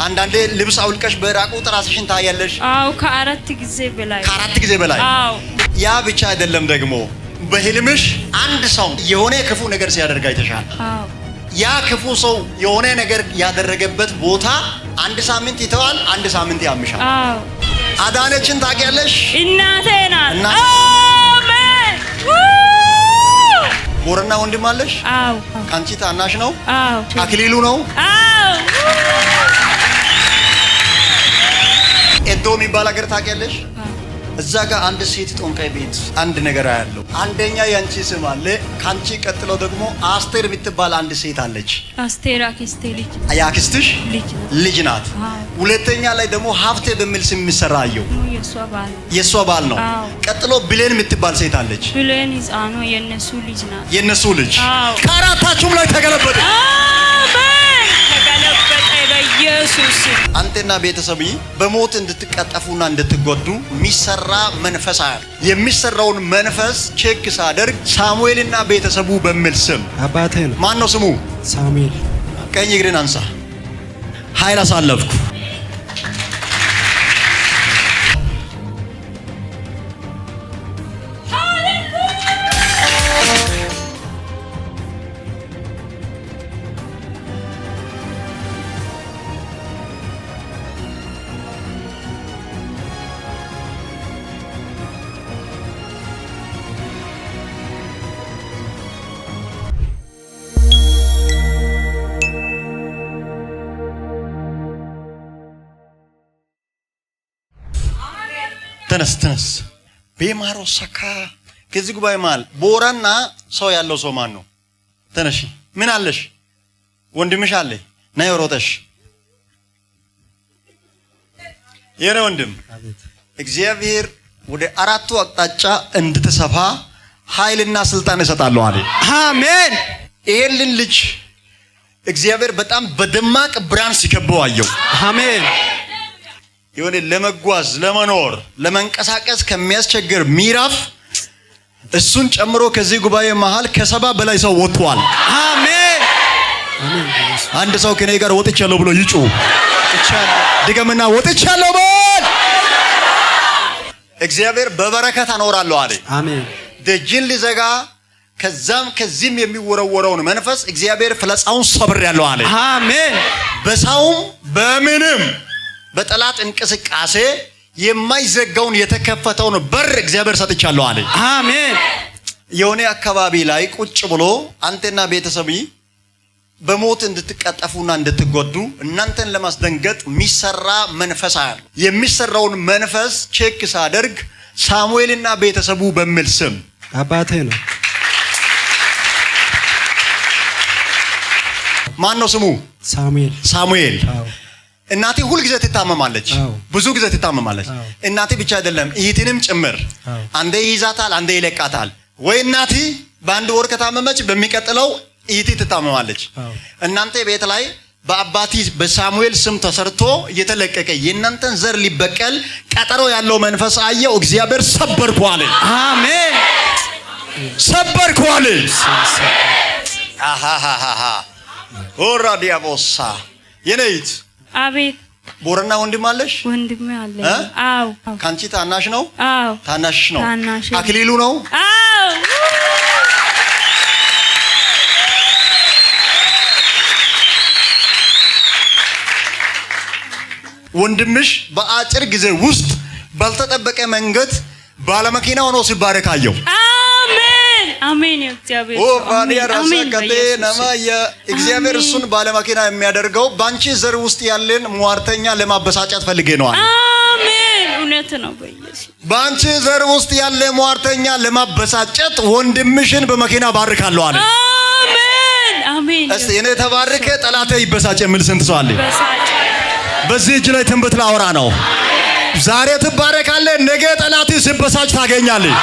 አንዳንዴ ልብስ አውልቀሽ በራቁት ራስሽን ታያለሽ? አዎ ከአራት ጊዜ በላይ አዎ። ያ ብቻ አይደለም ደግሞ በህልምሽ አንድ ሰው የሆነ ክፉ ነገር ሲያደርግ አይተሻል? አዎ። ያ ክፉ ሰው የሆነ ነገር ያደረገበት ቦታ አንድ ሳምንት ይተዋል፣ አንድ ሳምንት ያምሻል። አዎ። አዳነችን ታውቂያለሽ? እናቴ ናት። አሜን። ቦረና ወንድም አለሽ? አዎ። ካንቺ ታናሽ ነው? አዎ። አክሊሉ ነው? አዎ። ኤዶ የሚባል ሀገር ታውቂያለሽ? እዛ ጋር አንድ ሴት ጦንቃይ ቤት አንድ ነገር አያለው። አንደኛ ያንቺ ስም አለ፣ ካንቺ ቀጥሎ ደግሞ አስቴር የምትባል አንድ ሴት አለች። አስቴር አክስቴ ልጅ ያክስትሽ ልጅ ናት። ሁለተኛ ላይ ደግሞ ሀብቴ በሚል ስም የሚሰራየው የሷ ባል ነው። ቀጥሎ ብሌን የምትባል ሴት አለች። ብሌን ሕፃኑ የነሱ ልጅ ናት። የነሱ ልጅ ከአራታችሁም ላይ ተገለበጠ። አሜን። ተገለበጠ በኢየሱስ። አንተና ቤተሰብ በሞት እንድትቀጠፉና እንድትጎዱ የሚሰራ መንፈስ አለ። የሚሰራውን መንፈስ ቼክ ሳደርግ ሳሙኤልና ቤተሰቡ በሚል ስም አባቴ ነው። ማን ነው ስሙ? ሳሙኤል። ቀኝ እግርን አንሳ። ኃይል አሳለፍኩ። ተነስ በማሮ ሰካ ከዚህ ጉባኤ መሃል ቦረና ሰው ያለው ሰው ማን ነው? ተነሽ። ምን አለሽ? ወንድምሽ አለ። ነይ ሮጠሽ የኔ ወንድም እግዚአብሔር ወደ አራቱ አቅጣጫ እንድትሰፋ ኃይልና ስልጣን እሰጣለሁ አለ። አሜን። ይሄንን ልጅ እግዚአብሔር በጣም በደማቅ ብርሃን ሲከበው አየው። አሜን። የሆነ ለመጓዝ ለመኖር ለመንቀሳቀስ ከሚያስቸግር ምዕራፍ እሱን ጨምሮ ከዚህ ጉባኤ መሃል ከሰባ በላይ ሰው ወጥቷል። አሜን። አንድ ሰው ከኔ ጋር ወጥቻለሁ ብሎ ይጩ። ድገምና ወጥቻለሁ በል። እግዚአብሔር በበረከት አኖራለሁ አለ። አሜን። ደጅን ሊዘጋ ከዚህም የሚወረወረውን መንፈስ እግዚአብሔር ፍለጻውን ሰብሬያለሁ አለ። አሜን። በሰውም በምንም በጠላት እንቅስቃሴ የማይዘጋውን የተከፈተውን በር እግዚአብሔር ሰጥቻለሁ አለ። አሜን። የሆነ አካባቢ ላይ ቁጭ ብሎ አንተና ቤተሰብ በሞት እንድትቀጠፉና እንድትጎዱ እናንተን ለማስደንገጥ የሚሰራ መንፈስ አለ። የሚሰራውን መንፈስ ቼክ ሳደርግ ሳሙኤልና ቤተሰቡ በሚል ስም አባቴ ነው። ማን ነው ስሙ? ሳሙኤል። እናቴ ሁሉ ጊዜ ትታመማለች። ብዙ ጊዜ ትታመማለች። እናቴ ብቻ አይደለም እህቴንም ጭምር አንዴ ይዛታል፣ አንዴ ይለቃታል። ወይ እናቴ በአንድ ወር ከታመመች በሚቀጥለው እህቴ ትታመማለች። እናንተ ቤት ላይ በአባቲ በሳሙኤል ስም ተሰርቶ እየተለቀቀ የእናንተን ዘር ሊበቀል ቀጠሮ ያለው መንፈስ አየው። እግዚአብሔር ሰበርኩ አለ። አሜን። ሰበርኩ አለ። አሃሃሃ ኦራ ዲያቦሳ የነይት አቤት። ቦረና ወንድም አለሽ? ወንድም አለ። አዎ። ካንቺ ታናሽ ነው? አዎ። ታናሽ ነው። አክሊሉ ነው? አዎ። ወንድምሽ በአጭር ጊዜ ውስጥ ባልተጠበቀ መንገድ ባለመኪና ሆኖ ሲባረክ አየው። አሜን አሜን። እግዚአብሔር እግዚአብሔር እሱን ባለመኪና የሚያደርገው ባንቺ ዘር ውስጥ ያለን ሟርተኛ ለማበሳጨት ፈልጌ ነው አለ። አሜን። እውነት ነው። በኢየሱስ ባንቺ ዘር ውስጥ ያለ ሟርተኛ ለማበሳጨት ወንድምሽን በመኪና ባርካለሁ አለ። አሜን አሜን። እስቲ እኔ ተባረከ ጠላቴ ይበሳጭ የሚል ስንት ሰው አለ? በዚህ እጅ ላይ ትንቢት ላወራ ነው። ዛሬ ትባረካለህ፣ ነገ ጠላት ሲበሳጭ ታገኛለህ።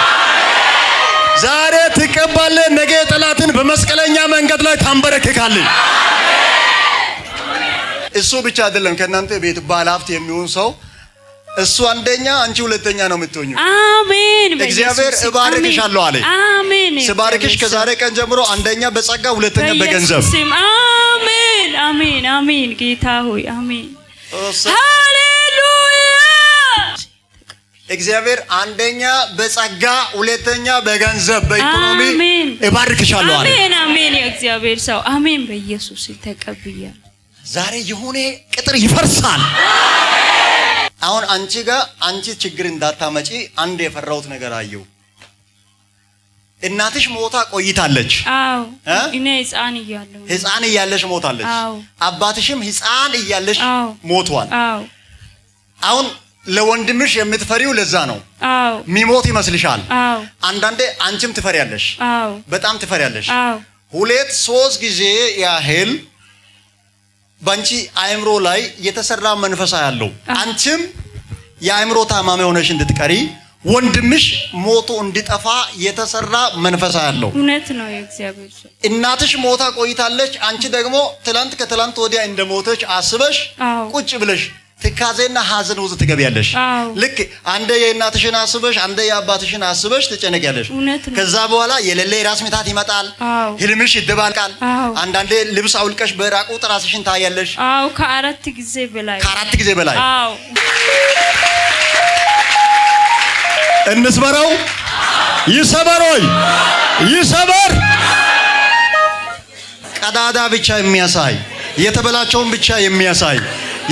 ዛሬ ትቀባለህ፣ ነገ ጠላትን በመስቀለኛ መንገድ ላይ ታንበረክካለህ። እሱ ብቻ አይደለም። ከእናንተ ቤት ባለሀብት የሚሆን ሰው እሱ አንደኛ አንቺ ሁለተኛ ነው የምትሆኚው። አሜን። እግዚአብሔር እባርክሻለሁ አለ። አሜን። ስባርክሽ ከዛሬ ቀን ጀምሮ አንደኛ በጸጋ ሁለተኛ በገንዘብ። አሜን አሜን አሜን። ጌታ ሆይ አሜን። ሃሌሉያ። እግዚአብሔር አንደኛ በጸጋ ሁለተኛ በገንዘብ በኢኮኖሚ እባርክሻለሁ አለ። አሜን አሜን። የእግዚአብሔር ሰው አሜን። በኢየሱስ ተቀብያለሁ። ዛሬ የሆነ ቅጥር ይፈርሳል። አሁን አንቺ ችግር እንዳታመጪ አንድ የፈራሁት ነገር አየሁ። እናትሽ ሞታ ቆይታለች። አዎ እኔ ሕፃን እያለሽ ሞታለች። አባትሽም ሕፃን እያለሽ ሞቷል። አሁን ለወንድምሽ የምትፈሪው ለዛ ነው። ሚሞት ይመስልሻል። አንዳንዴ አንቺም ትፈሪያለሽ። በጣም ትፈሪያለሽ። 2-3 ጊዜ ያህል ባንቺ አእምሮ ላይ የተሰራ መንፈሳ ያለው አንቺም የአእምሮ ታማሚ ሆነሽ እንድትቀሪ ወንድምሽ ሞቶ እንዲጠፋ የተሰራ መንፈሳ ያለው እውነት ነው። የእግዚአብሔር ሰው እናትሽ ሞታ ቆይታለች። አንቺ ደግሞ ከትላንት ወዲያ እንደሞተች አስበሽ ቁጭ ብለሽ ትካዜና ሐዘን ውስጥ ትገቢያለሽ። ልክ አንዴ የእናትሽን አስበሽ አንዴ የአባትሽን አስበሽ ትጨነቂያለሽ። ከዛ በኋላ የሌለ ራስ ምታት ይመጣል። ህልምሽ ይደባልቃል። አንዳንዴ ልብስ አውልቀሽ በራቁት ራስሽን ታያለሽ። ከአራት ጊዜ በላይ እንስበረው። ይሰበር። ቀዳዳ ብቻ የሚያሳይ የተበላቸውን ብቻ የሚያሳይ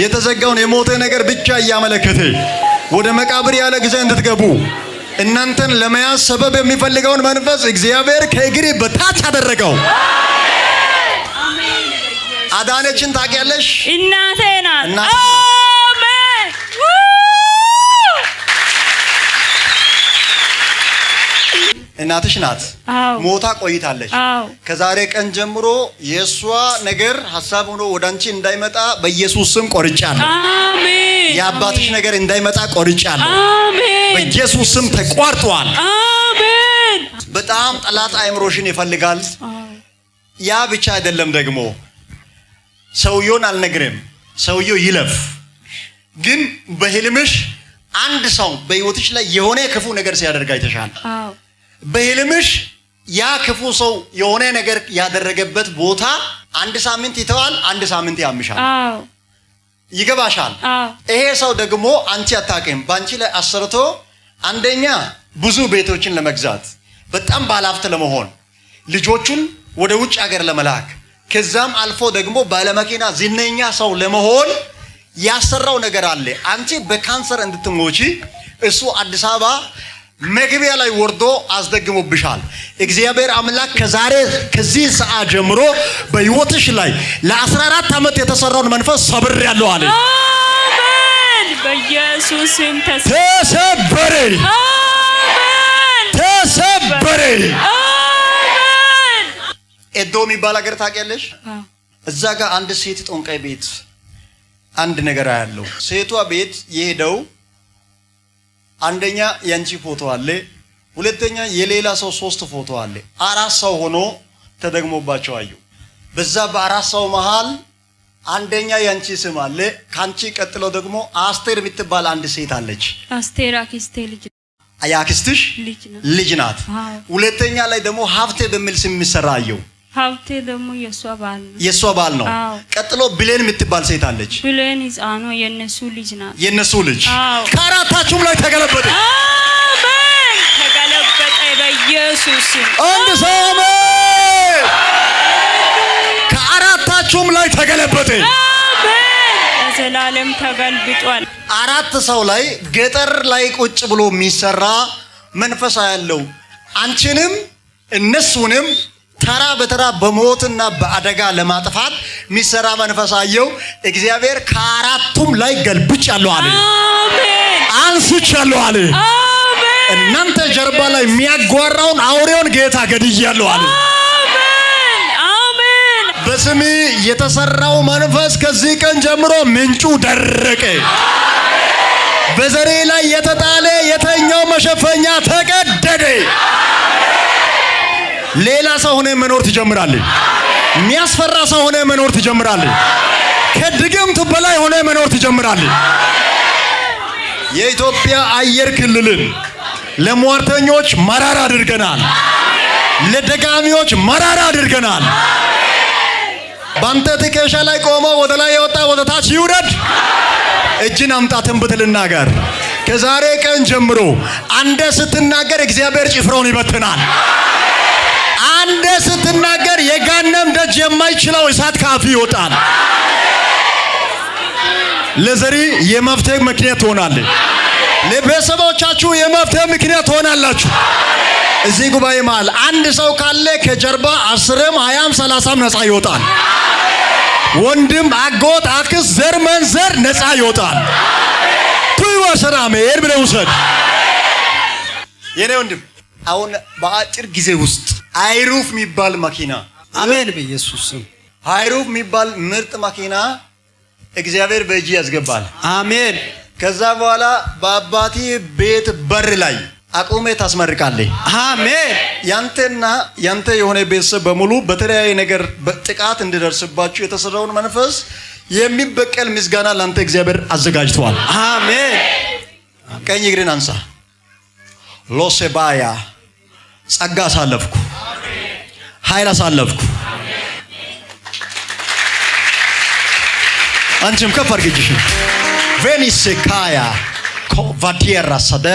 የተዘጋውን የሞተ ነገር ብቻ እያመለከተ ወደ መቃብር ያለ ጊዜ እንድትገቡ እናንተን ለመያዝ ሰበብ የሚፈልገውን መንፈስ እግዚአብሔር ከእግሬ በታች አደረገው። አዳነችን ታውቂያለሽ? እናቴ ናት። እናትሽ ናት። ሞታ ቆይታለች። ከዛሬ ቀን ጀምሮ የሷ ነገር ሐሳብ ሆኖ ወዳንቺ እንዳይመጣ በኢየሱስ ስም ቆርጫለሁ። አሜን። የአባትሽ ነገር እንዳይመጣ ቆርጫለሁ። አሜን። በኢየሱስ ስም ተቋርጧል። አሜን። በጣም ጠላት አእምሮሽን ይፈልጋል። ያ ብቻ አይደለም ደግሞ ሰውየውን አልነግርም፣ ሰውየው ይለፍ። ግን በህልምሽ አንድ ሰው በህይወትሽ ላይ የሆነ ክፉ ነገር ሲያደርግ አይተሻል። በህልምሽ ያ ክፉ ሰው የሆነ ነገር ያደረገበት ቦታ አንድ ሳምንት ይተዋል፣ አንድ ሳምንት ያምሻል። ይገባሻል? ይሄ ሰው ደግሞ አንቺ አታውቂም። ባንቺ ላይ አሰርቶ አንደኛ ብዙ ቤቶችን ለመግዛት በጣም ባለሀብት ለመሆን ልጆቹን ወደ ውጭ ሀገር ለመላክ ከዛም አልፎ ደግሞ ባለመኪና ዝነኛ ሰው ለመሆን ያሰራው ነገር አለ። አንቺ በካንሰር እንድትሞቺ እሱ አዲስ አበባ መግቢያ ላይ ወርዶ አስደግሞብሻል። እግዚአብሔር አምላክ ከዚህ ሰዓት ጀምሮ በህይወትሽ ላይ ለ14 ዓመት የተሰራውን መንፈስ ሰብሬያለሁ አለ። አሜን። በኢየሱስ ስም ተሰበረ። አሜን። ኤዶ የሚባል ሀገር ታውቂያለሽ? እዛ ጋር አንድ ሴት ጦንቃይ ቤት አንድ ነገር ያለው ሴቷ ቤት የሄደው አንደኛ ያንቺ ፎቶ አለ፣ ሁለተኛ የሌላ ሰው 3 ፎቶ አለ። 4 ሰው ሆኖ ተደግሞባቸው አዩ። በዛ በ4 ሰው መሃል አንደኛ ያንቺ ስም አለ። ካንቺ ቀጥሎ ደግሞ አስቴር የምትባል አንድ ሴት አለች። አስቴር አክስቴ አያክስትሽ ልጅ ናት። ሁለተኛ ላይ ደግሞ ሀብቴ በሚል ስም የሚሰራ አየው። ሀብቴ ደግሞ የሷ ባል ነው። ቀጥሎ ብሌን የምትባል ሴት አለች። ብሌን ሕፃኗ የነሱ ልጅ። ከአራታችሁም ላይ ተገለበጠ። አሜን። ተገለበጠ በኢየሱስ አንድ ሰው አሜን። ከአራታችሁም ላይ ተገለበጠ። አሜን። ለዘላለም ተገልብጧል። 4 ሰው ላይ ገጠር ላይ ቁጭ ብሎ የሚሰራ መንፈሳ ያለው አንቺንም እነሱንም ተራ በተራ በሞትና በአደጋ ለማጥፋት የሚሰራ መንፈሳየው እግዚአብሔር ከአራቱም ላይ ገልብጫለሁ አለ። አሜን። አንስቻለሁ አለ። አሜን። እናንተ ጀርባ ላይ የሚያጓራውን አውሬውን ጌታ ገድያለሁ አለ። አሜን። አሜን። በስሜ የተሰራው መንፈስ ከዚህ ቀን ጀምሮ ምንጩ ደረቀ። በዘሬ ላይ የተጣለ የተኛው መሸፈኛ ተቀደደ። ሌላ ሰው ሆነ መኖር ትጀምራለህ። የሚያስፈራ ሰው ሆነ መኖር ትጀምራለህ። ከድግምት በላይ ሆነ መኖር ትጀምራለህ። የኢትዮጵያ አየር ክልልን ለሟርተኞች መራራ አድርገናል። ለደጋሚዎች መራራ አድርገናል። ባንተ ትከሻ ላይ ቆሞ ወደ ላይ የወጣ ወደ ታች ይውረድ። እጅን አምጣ ትንቢት ልናገር። ከዛሬ ቀን ጀምሮ አንደ ስትናገር እግዚአብሔር ጭፍራውን ይበትናል። አንደ ስትናገር የጋነም ደጅ የማይችለው እሳት ካፊ ይወጣል። ለዘሪ የመፍትሄ ምክንያት ትሆናለህ። ለቤተሰቦቻችሁ የመፍትሄ ምክንያት ትሆናላችሁ። እዚህ ጉባኤ መሃል አንድ ሰው ካለ ከጀርባ 10ም 20ም 30ም ነፃ ይወጣል። ወንድም፣ አጎት፣ አክስት፣ ዘር መንዘር ነፃ ይወጣል። ሰላም ብለህ ውሰድ። የኔ ወንድም አሁን በአጭር ጊዜ ውስጥ አይሩፍ የሚባል መኪና አሜን በኢየሱስ ስም አይሩፍ የሚባል ምርጥ መኪና እግዚአብሔር በእጅ ያስገባል። አሜን። ከዛ በኋላ በአባቴ ቤት በር ላይ አቁሜ ታስመርቃለህ። አሜን። ያንተና ያንተ የሆነ ቤተሰብ በሙሉ በተለያየ ነገር ጥቃት እንዲደርስባችሁ የተሰራውን መንፈስ የሚበቀል ምስጋና ላንተ እግዚአብሔር አዘጋጅቷል። አሜን። ቀኝ እግርን አንሳ። ሎሴባያ ጸጋ አሳለፍኩ፣ ኃይል አሳለፍኩ። አንቺም ከፍ አድርጊ እጅሽን። ቬኒሴካያ ኮቫዲየራ ሰደ